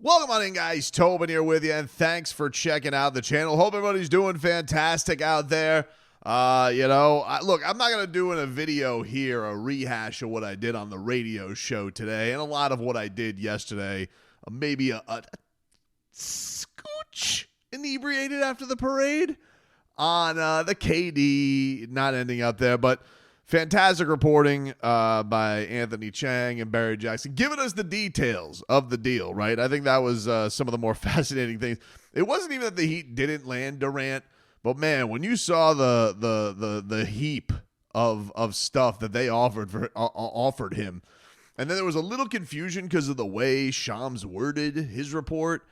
Welcome on in, guys. Tobin here with you, and thanks for checking out the channel. Hope everybody's doing fantastic out there. Look, I'm not going to do in a video here a rehash of what I did on the radio show today and a lot of what I did yesterday. Maybe a scooch inebriated after the parade on the KD not ending up there, but fantastic reporting by Anthony Chang and Barry Jackson, giving us the details of the deal, right? I think that was some of the more fascinating things. It wasn't even that the Heat didn't land Durant, but man, when you saw the heap of stuff that they offered him, and then there was a little confusion because of the way Shams worded his report.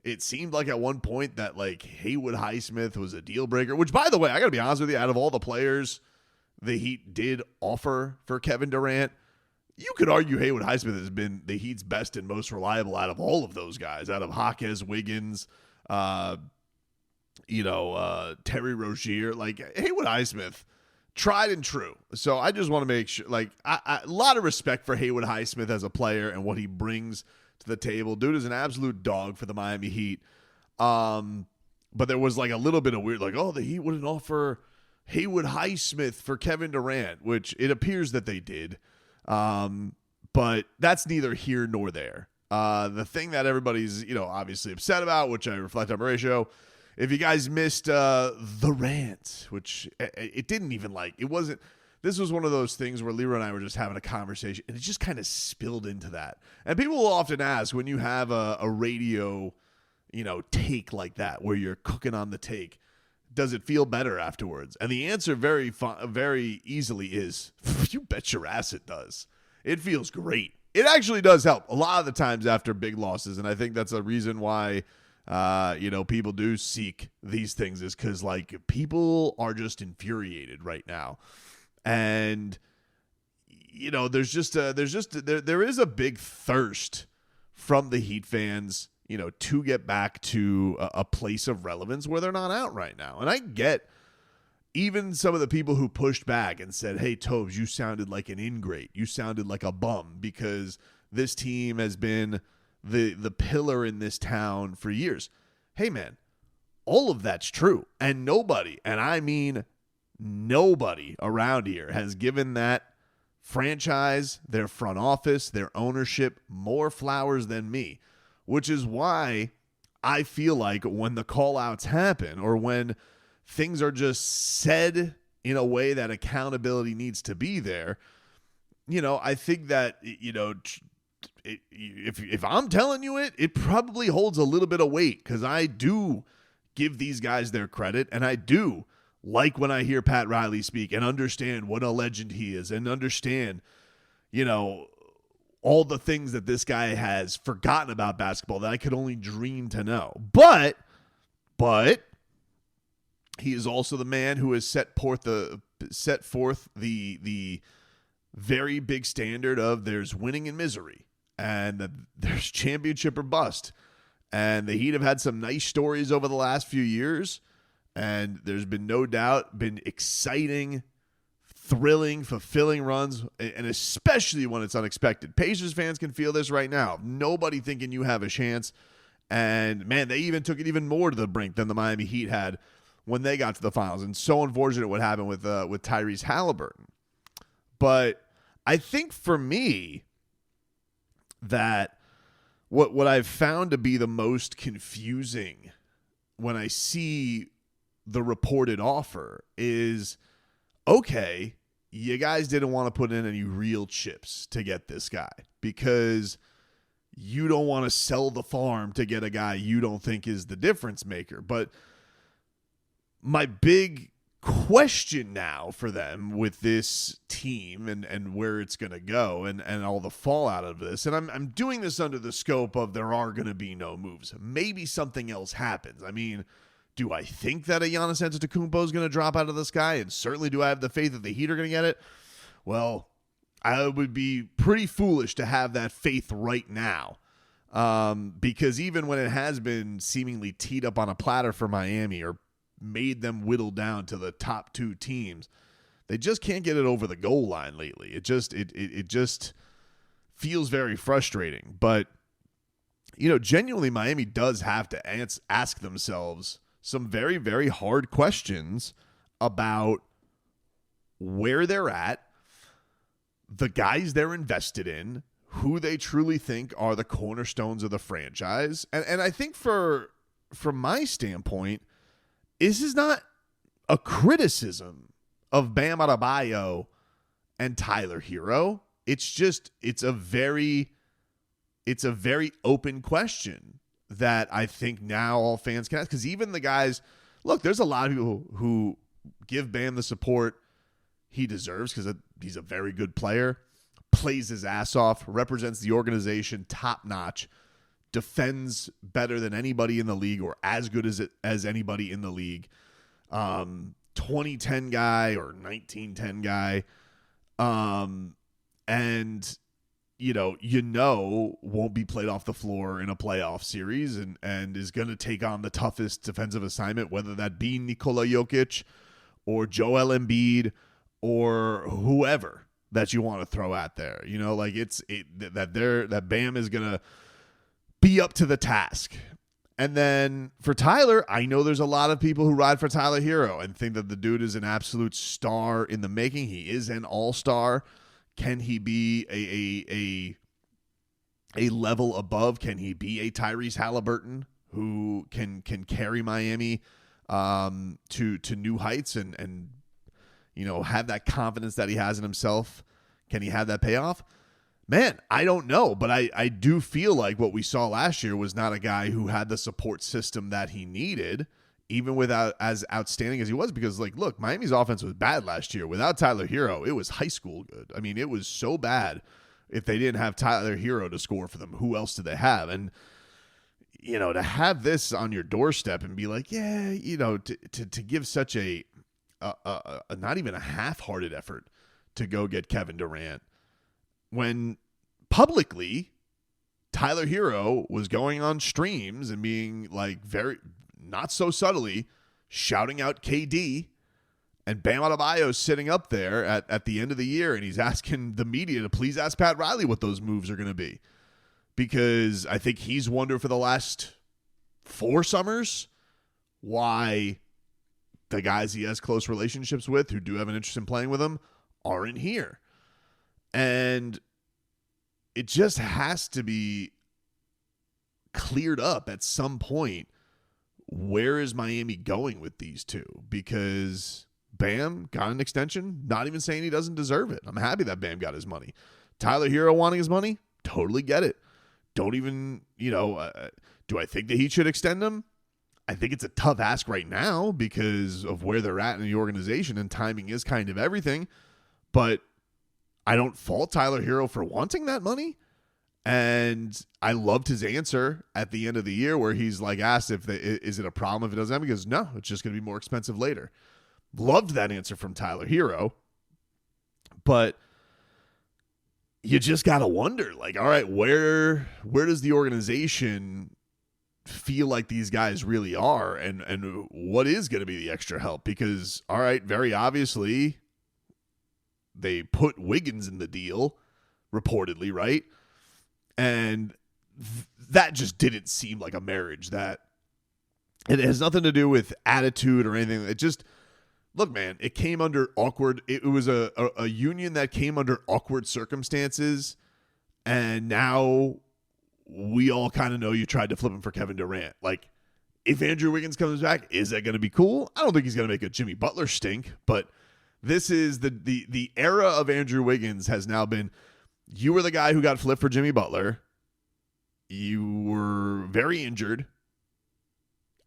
It seemed like at one point that like Haywood Highsmith was a deal breaker, which, by the way, I got to be honest with you, out of all the players the Heat did offer for Kevin Durant, you could argue Haywood Highsmith has been the Heat's best and most reliable out of all of those guys, out of Jaquez, Wiggins, Terry Rozier. Like, Haywood Highsmith, tried and true. So I just want to make sure, like, a lot of respect for Haywood Highsmith as a player and what he brings to the table. Dude is an absolute dog for the Miami Heat. But there was like a little bit of weird, like, oh, the Heat wouldn't offer Haywood Highsmith for Kevin Durant, which it appears that they did. But that's neither here nor there. The thing that everybody's, obviously upset about, which I reflect on my ratio, if you guys missed the rant, which it didn't even it wasn't, this was one of those things where Leroy and I were just having a conversation and it just kind of spilled into that. And people will often ask when you have a radio, take like that, where you're cooking on the take, does it feel better afterwards? And the answer very easily is, you bet your ass it does. It feels great. It actually does help a lot of the times after big losses. And I think that's a reason why, people do seek these things, is because people are just infuriated right now. And, there is a big thirst from the Heat fans, to get back to a place of relevance where they're not out right now. And I get even some of the people who pushed back and said, hey, Tobes, you sounded like an ingrate. You sounded like a bum because this team has been the pillar in this town for years. Hey, man, all of that's true. And nobody, and I mean nobody around here has given that franchise, their front office, their ownership more flowers than me. Which is why I feel like when the call-outs happen or when things are just said in a way that accountability needs to be there, I think that, if I'm telling you it probably holds a little bit of weight because I do give these guys their credit, and I do like when I hear Pat Riley speak and understand what a legend he is and understand, all the things that this guy has forgotten about basketball that I could only dream to know. But he is also the man who has set forth the very big standard of there's winning and misery and there's championship or bust. And the Heat have had some nice stories over the last few years, and there's been no doubt been exciting, thrilling, fulfilling runs, and especially when it's unexpected. Pacers fans can feel this right now. Nobody thinking you have a chance. And, man, they even took it even more to the brink than the Miami Heat had when they got to the finals. And so unfortunate what happened with Tyrese Halliburton. But I think for me that what I've found to be the most confusing when I see the reported offer is, okay, you guys didn't want to put in any real chips to get this guy because you don't want to sell the farm to get a guy you don't think is the difference maker. But my big question now for them with this team and where it's going to go and all the fallout of this, and I'm doing this under the scope of there are going to be no moves. Maybe something else happens. I mean, do I think that a Giannis Antetokounmpo is going to drop out of the sky? And certainly do I have the faith that the Heat are going to get it? Well, I would be pretty foolish to have that faith right now. Because even when it has been seemingly teed up on a platter for Miami or made them whittle down to the top two teams, they just can't get it over the goal line lately. It just feels very frustrating. But genuinely Miami does have to ask themselves some very, very hard questions about where they're at, the guys they're invested in, who they truly think are the cornerstones of the franchise. And I think from my standpoint, this is not a criticism of Bam Adebayo and Tyler Herro. It's a very open question that I think now all fans can ask. Because even the guys, look, there's a lot of people who give Bam the support he deserves because he's a very good player, plays his ass off, represents the organization top notch, defends better than anybody in the league or as good as anybody in the league. 2010 guy or 1910 guy. And won't be played off the floor in a playoff series and is going to take on the toughest defensive assignment, whether that be Nikola Jović or Joel Embiid or whoever that you want to throw out there. That Bam is going to be up to the task. And then for Tyler, I know there's a lot of people who ride for Tyler Herro and think that the dude is an absolute star in the making. He is an all-star. Can he be a level above? Can he be a Tyrese Halliburton who can carry Miami to new heights and have that confidence that he has in himself? Can he have that payoff? Man, I don't know, but I do feel like what we saw last year was not a guy who had the support system that he needed, even without as outstanding as he was, because look, Miami's offense was bad last year. Without Tyler Herro, it was high school good. I mean, it was so bad. If they didn't have Tyler Herro to score for them, who else did they have? And, to have this on your doorstep and be like, to give such a not even a half-hearted effort to go get Kevin Durant, when publicly Tyler Herro was going on streams and being very not so subtly shouting out KD, and Bam Adebayo sitting up there at the end of the year, and he's asking the media to please ask Pat Riley what those moves are going to be, because I think he's wondered for the last 4 summers why the guys he has close relationships with who do have an interest in playing with him aren't here. And it just has to be cleared up at some point. Where is Miami going with these two? Because Bam got an extension, not even saying he doesn't deserve it. I'm happy that Bam got his money. Tyler Herro wanting his money, totally get it. Don't even, do I think that he should extend him? I think it's a tough ask right now because of where they're at in the organization, and timing is kind of everything. But I don't fault Tyler Herro for wanting that money. And I loved his answer at the end of the year where he's asked is it a problem if it doesn't happen? He goes, no, it's just going to be more expensive later. Loved that answer from Tyler Herro. But you just got to wonder, all right, where does the organization feel like these guys really are, and what is going to be the extra help? Because, all right, very obviously they put Wiggins in the deal, reportedly, right? And that just didn't seem like a marriage. That it has nothing to do with attitude or anything. It just, look, man, it came under awkward. It was a union that came under awkward circumstances. And now we all kind of know you tried to flip him for Kevin Durant. If Andrew Wiggins comes back, is that going to be cool? I don't think he's going to make a Jimmy Butler stink, but this is the era of Andrew Wiggins has now been, you were the guy who got flipped for Jimmy Butler. You were very injured.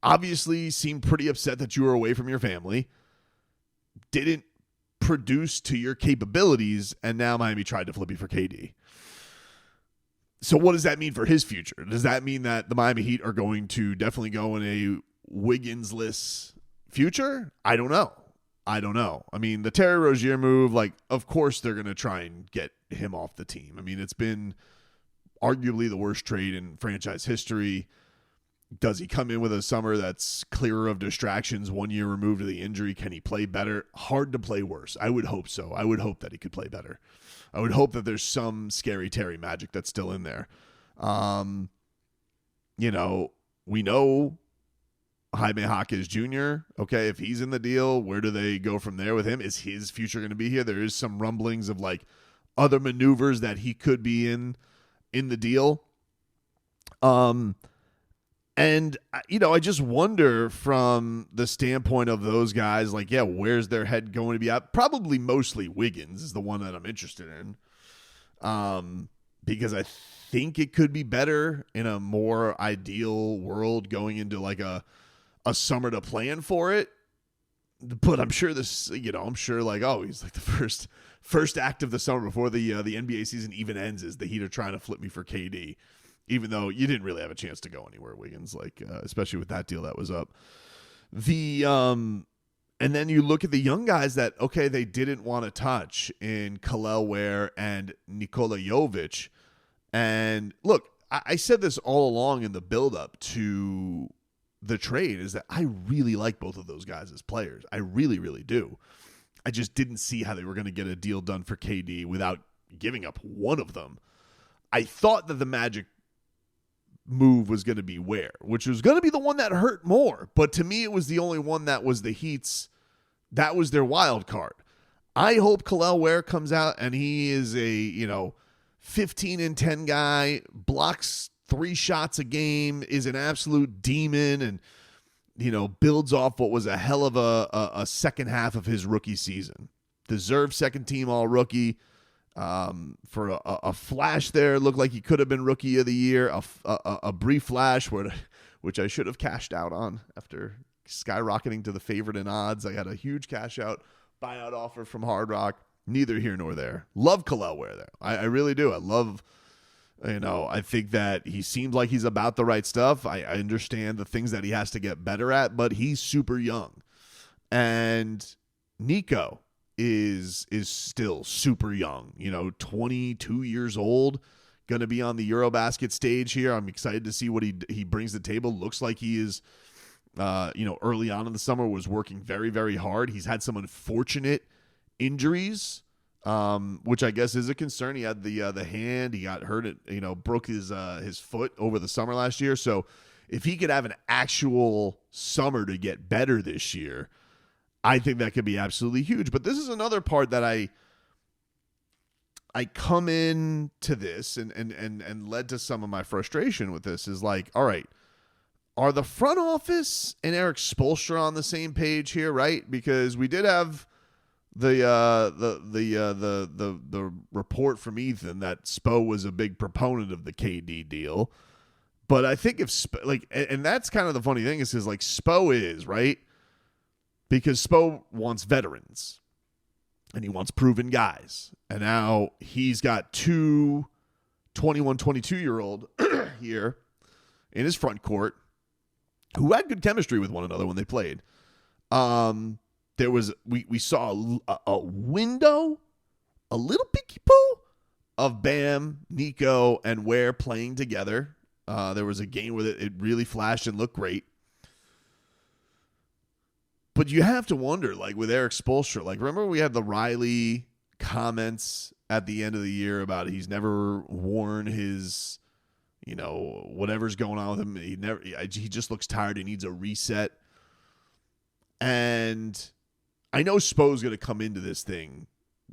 Obviously seemed pretty upset that you were away from your family. Didn't produce to your capabilities, and now Miami tried to flip you for KD. So what does that mean for his future? Does that mean that the Miami Heat are going to definitely go in a Wiggins-less future? I don't know. I mean, the Terry Rozier move, of course they're going to try and get him off the team. I mean, it's been arguably the worst trade in franchise history. Does he come in with a summer that's clearer of distractions, 1 year removed of the injury? Can he play better? Hard to play worse. I would hope so. I would hope that he could play better. I would hope that there's some scary Terry magic that's still in there. we know Jaime Jaquez Jr., okay, if he's in the deal, where do they go from there with him? Is his future going to be here? There is some rumblings of like other maneuvers that he could be in the deal. And, I just wonder from the standpoint of those guys, like, yeah, where's their head going to be at? Probably mostly Wiggins is the one that I'm interested in. Because I think it could be better in a more ideal world going into like a summer to plan for it. But I'm sure he's like the first act of the summer before the NBA season even ends is the Heat are trying to flip me for KD. Even though you didn't really have a chance to go anywhere, Wiggins, especially with that deal that was up. And then you look at the young guys that, okay, they didn't want to touch in Kel'el Ware and Nikola Jović. And look, I said this all along in the buildup to the trade is that I really like both of those guys as players. I really, really do. I just didn't see how they were going to get a deal done for KD without giving up one of them. I thought that the Magic move was going to be Ware, which was going to be the one that hurt more. But to me, it was the only one that was the Heat's. That was their wild card. I hope Kel'el Ware comes out and he is a, 15 and 10 guy, blocks 3 shots a game, is an absolute demon, and, builds off what was a hell of a second half of his rookie season. Deserved second team all rookie. For a flash there, looked like he could have been rookie of the year. A brief flash which I should have cashed out on after skyrocketing to the favorite in odds. I got a huge cash out buyout offer from Hard Rock. Neither here nor there. Love Kel'el Ware there. I really do. I love, I think that he seems like he's about the right stuff. I understand the things that he has to get better at, but he's super young. And Nico is still super young, 22 years old, going to be on the Eurobasket stage here. I'm excited to see what he brings to the table. Looks like he is, early on in the summer was working very, very hard. He's had some unfortunate injuries, which I guess is a concern. He had the hand, he got hurt, broke his foot over the summer last year. So if he could have an actual summer to get better this year, I think that could be absolutely huge. But this is another part that I come into this and led to some of my frustration with this is like, all right, are the front office and Eric Spoelstra on the same page here, right? Because we did have the report from Ethan that Spo was a big proponent of the KD deal. But I think if and that's kind of the funny thing is like Spo is, right? Because Spo wants veterans and he wants proven guys. And now he's got 2 21, 22-year-old here in his front court who had good chemistry with one another when they played. There was we saw a window, a little picky poo of Bam, Nico, and Ware playing together. There was a game where it really flashed and looked great. But you have to wonder, like with Eric Spoelstra, like remember we had the Riley comments at the end of the year about he's never worn his, whatever's going on with him. He just looks tired. He needs a reset. And I know Spo's going to come into this thing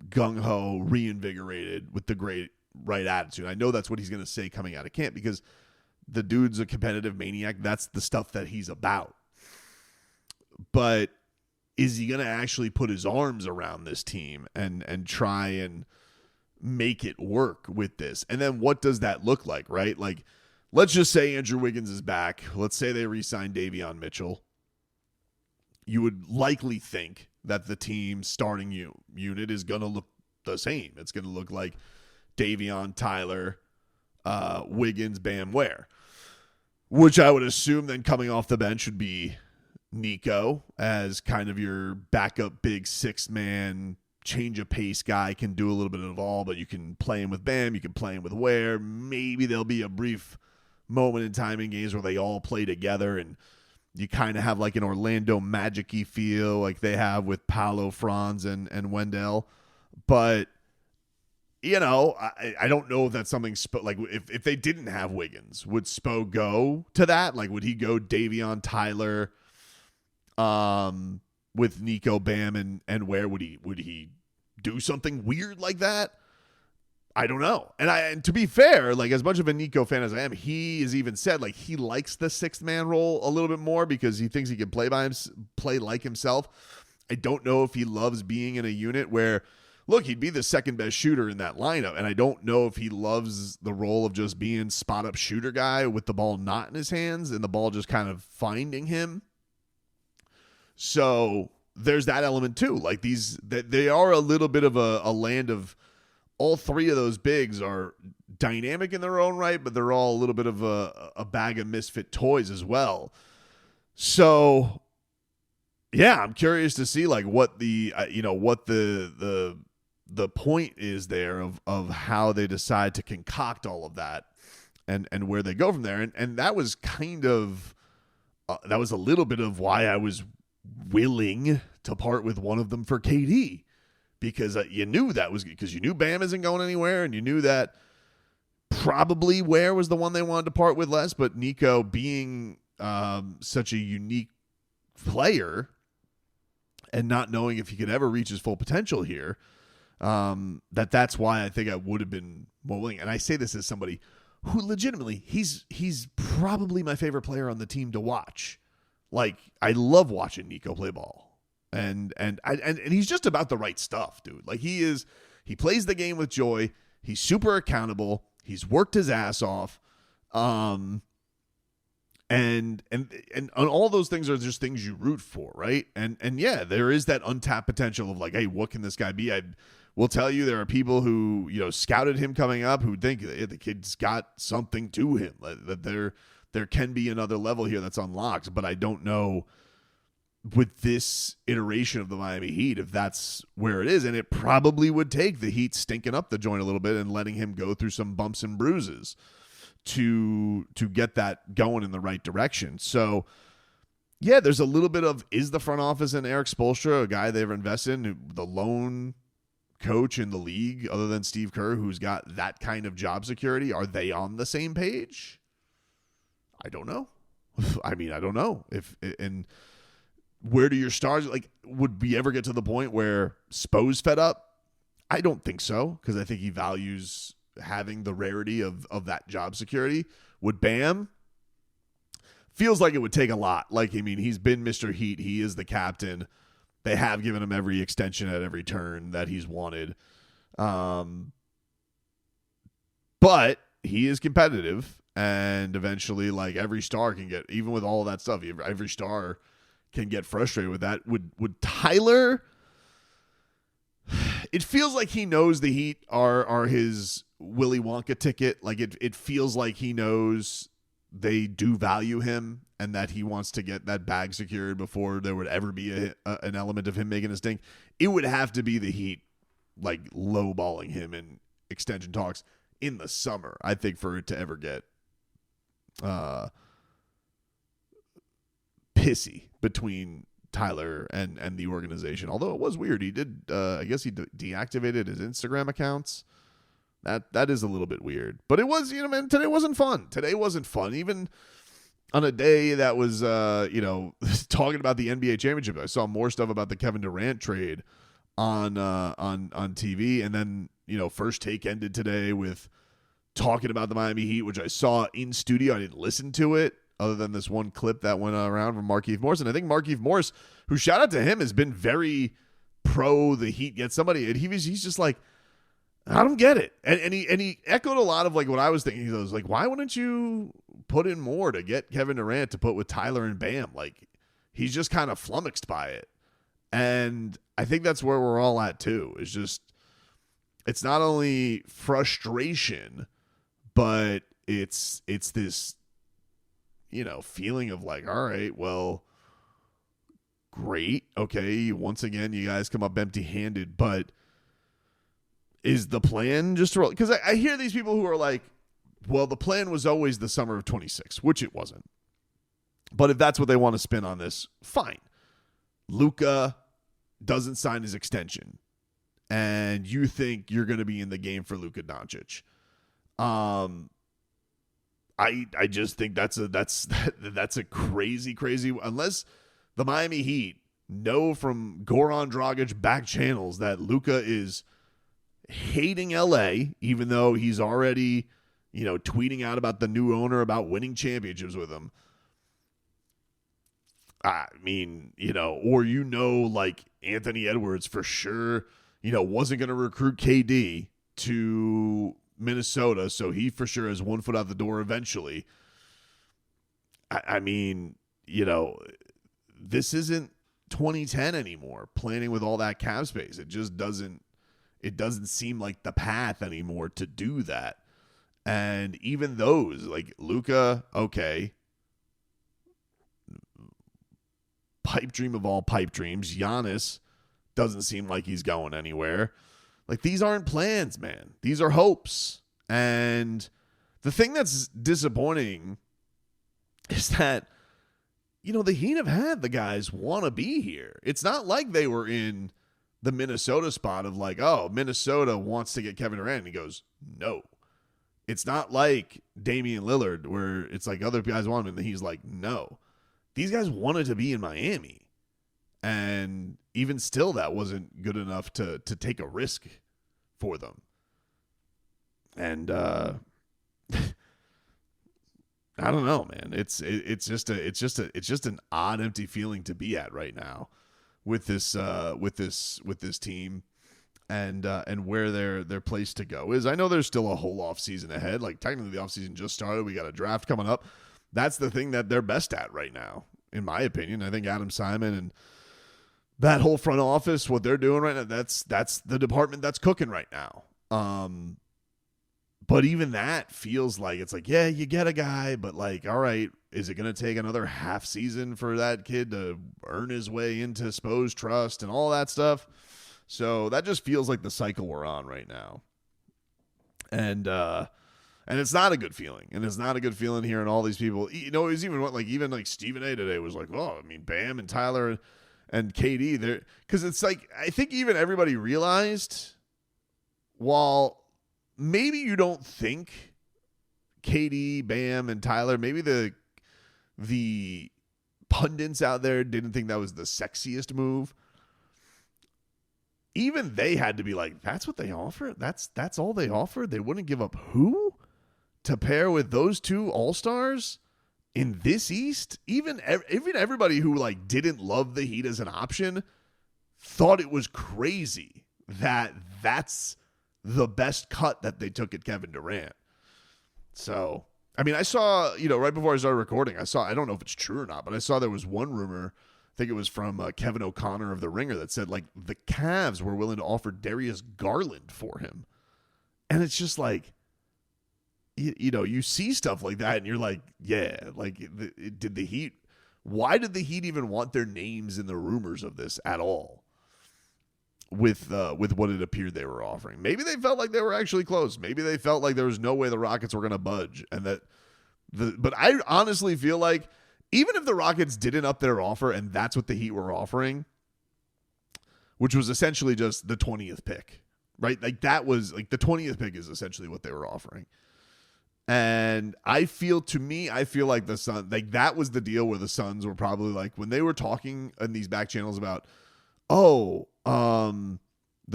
gung-ho, reinvigorated with the right attitude. I know that's what he's going to say coming out of camp because the dude's a competitive maniac. That's the stuff that he's about. But is he going to actually put his arms around this team and try and make it work with this? And then what does that look like, right? Like, let's just say Andrew Wiggins is back. Let's say they re-sign Davion Mitchell. You would likely think that the team starting unit is going to look the same. It's going to look like Davion, Tyler, Wiggins, Bam, Ware, which I would assume then coming off the bench would be Nico as kind of your backup big 6-man change of pace guy, can do a little bit of all, but you can play him with Bam, you can play him with Ware. Maybe there'll be a brief moment in time in games where they all play together and you kind of have like an Orlando Magic-y feel like they have with Paolo, Franz, and Wendell. But I don't know if that's something like if they didn't have Wiggins, would Spo go to that? Like, would he go Davion, Tyler, with Nico, Bam, and where would he do something weird like that? I don't know. And to be fair, like, as much of a Nico fan as I am, he has even said like he likes the sixth man role a little bit more because he thinks he can play like himself. I don't know if he loves being in a unit where, look, he'd be the second best shooter in that lineup, and I don't know if he loves the role of just being spot up shooter guy with the ball not in his hands and the ball just kind of finding him. So there's that element too. Like, they are a little bit of a land of, all three of those bigs are dynamic in their own right, but they're all a little bit of a bag of misfit toys as well. So yeah, I'm curious to see like what the point is there of how they decide to concoct all of that and where they go from there. And that was kind of that was a little bit of why I was willing to part with one of them for KD. Because you knew that was because you knew Bam isn't going anywhere, and you knew that probably Ware was the one they wanted to part with less. But Nico, being such a unique player and not knowing if he could ever reach his full potential here, that's why I think I would have been more willing. And I say this as somebody who legitimately he's probably my favorite player on the team to watch. Like, I love watching Nico play ball. And he's just about the right stuff, dude. Like, he plays the game with joy. He's super accountable. He's worked his ass off. And all those things are just things you root for, right? And yeah, there is that untapped potential of like, hey, what can this guy be? I will tell you, there are people who, scouted him coming up who think the kid's got something to him, that there can be another level here that's unlocked, but I don't know with this iteration of the Miami Heat if that's where it is. And it probably would take the Heat stinking up the joint a little bit and letting him go through some bumps and bruises to get that going in the right direction. So yeah, there's a little bit of, is the front office and Eric Spoelstra a guy they've invested in, the lone coach in the league other than Steve Kerr who's got that kind of job security? Are they on the same page? I don't know. I mean, I don't know and where do your stars, like, would we ever get to the point where Spo's fed up? I don't think so, because I think he values having the rarity of that job security. Would Bam? Feels like it would take a lot. Like, I mean, he's been Mr. Heat. He is the captain. They have given him every extension at every turn that he's wanted. But he is competitive, and eventually, like, every star can get, even with all of that stuff, every star can get frustrated with that. Would Tyler? It feels like he knows the Heat are his Willy Wonka ticket. Like, it feels like he knows they do value him and that he wants to get that bag secured before there would ever be an element of him making a stink. It would have to be the Heat, like, lowballing him in extension talks in the summer, I think, for it to ever get pissy between Tyler and the organization. Although it was weird. He did, I guess he deactivated his Instagram accounts. That is a little bit weird. But it was, man, today wasn't fun. Today wasn't fun. Even on a day that was, talking about the NBA championship. I saw more stuff about the Kevin Durant trade on TV. And then, First Take ended today with talking about the Miami Heat, which I saw in studio. I didn't listen to it, other than this one clip that went around from Markieff Morris. And I think Markieff Morris, who, shout out to him, has been very pro the Heat get somebody. And he's just like, I don't get it. And he echoed a lot of like what I was thinking. He was like, why wouldn't you put in more to get Kevin Durant to put with Tyler and Bam? Like, he's just kind of flummoxed by it. And I think that's where we're all at too. It's just, it's not only frustration, but it's this, feeling of like, all right, well, great. Okay. Once again, you guys come up empty-handed, but is the plan just to roll? Because I hear these people who are like, well, the plan was always the summer of 26, which it wasn't. But if that's what they want to spin on this, fine. Luka doesn't sign his extension. and you think you're going to be in the game for Luka Doncic. I just think that's a crazy unless the Miami Heat know from Goran Dragic back channels that Luka is hating LA, even though he's already, tweeting out about the new owner about winning championships with him. I mean, or like Anthony Edwards for sure, wasn't going to recruit KD to Minnesota, so he for sure has 1 foot out the door eventually. I mean, this isn't 2010 anymore, planning with all that cap space. It just doesn't seem like the path anymore to do that. And even those, like Luka, okay, pipe dream of all pipe dreams. Giannis doesn't seem like he's going anywhere. Like, these aren't plans, man. These are hopes. And the thing that's disappointing is that, the Heat have had the guys want to be here. It's not like they were in the Minnesota spot of like, oh, Minnesota wants to get Kevin Durant. And he goes, no. It's not like Damian Lillard where it's like other guys want him and he's like, no. These guys wanted to be in Miami. And even still, that wasn't good enough to take a risk for them. And I don't know, man. It's just an odd, empty feeling to be at right now with this team and where their place to go is. I know there's still a whole off season ahead. Like, technically the off season just started. We got a draft coming up. That's the thing that they're best at right now, in my opinion. I think Adam Simon and that whole front office, what they're doing right now, that's the department that's cooking right now. But even that feels like it's like, yeah, you get a guy, but like, all right, is it going to take another half season for that kid to earn his way into Spo's trust and all that stuff? So that just feels like the cycle we're on right now. And it's not a good feeling. And it's not a good feeling hearing all these people. It was even like Stephen A today was like, oh, I mean, Bam and Tyler and KD there, because it's like, I think even everybody realized, while maybe you don't think KD, Bam, and Tyler, maybe the pundits out there didn't think that was the sexiest move. Even they had to be like, that's what they offer? That's all they offer? They wouldn't give up who to pair with those two all-stars in this East? Even everybody who like didn't love the Heat as an option thought it was crazy that that's the best cut that they took at Kevin Durant. So, I mean, I saw, right before I started recording, I don't know if it's true or not, but I saw there was one rumor, I think it was from Kevin O'Connor of The Ringer, that said like the Cavs were willing to offer Darius Garland for him. And it's just like, you see stuff like that and you're like, yeah, like why did the Heat even want their names in the rumors of this at all? With what it appeared they were offering. Maybe they felt like they were actually close. Maybe they felt like there was no way the Rockets were going to budge, and but I honestly feel like even if the Rockets didn't up their offer and that's what the Heat were offering, which was essentially just the 20th pick, right? Like that was like the 20th pick is essentially what they were offering. And I feel like the Suns, like that was the deal where the Suns were probably like, when they were talking in these back channels about, the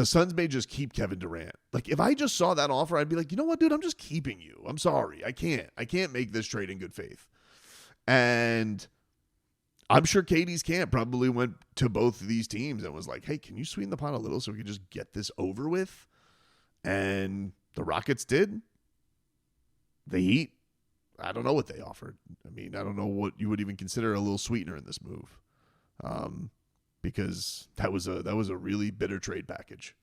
Suns may just keep Kevin Durant. Like, if I just saw that offer, I'd be like, you know what, dude, I'm just keeping you. I'm sorry. I can't make this trade in good faith. And I'm sure Katie's camp probably went to both of these teams and was like, hey, can you sweeten the pot a little so we can just get this over with? And the Rockets did. The Heat, I don't know what they offered. I mean, I don't know what you would even consider a little sweetener in this move. Because that was a really bitter trade package.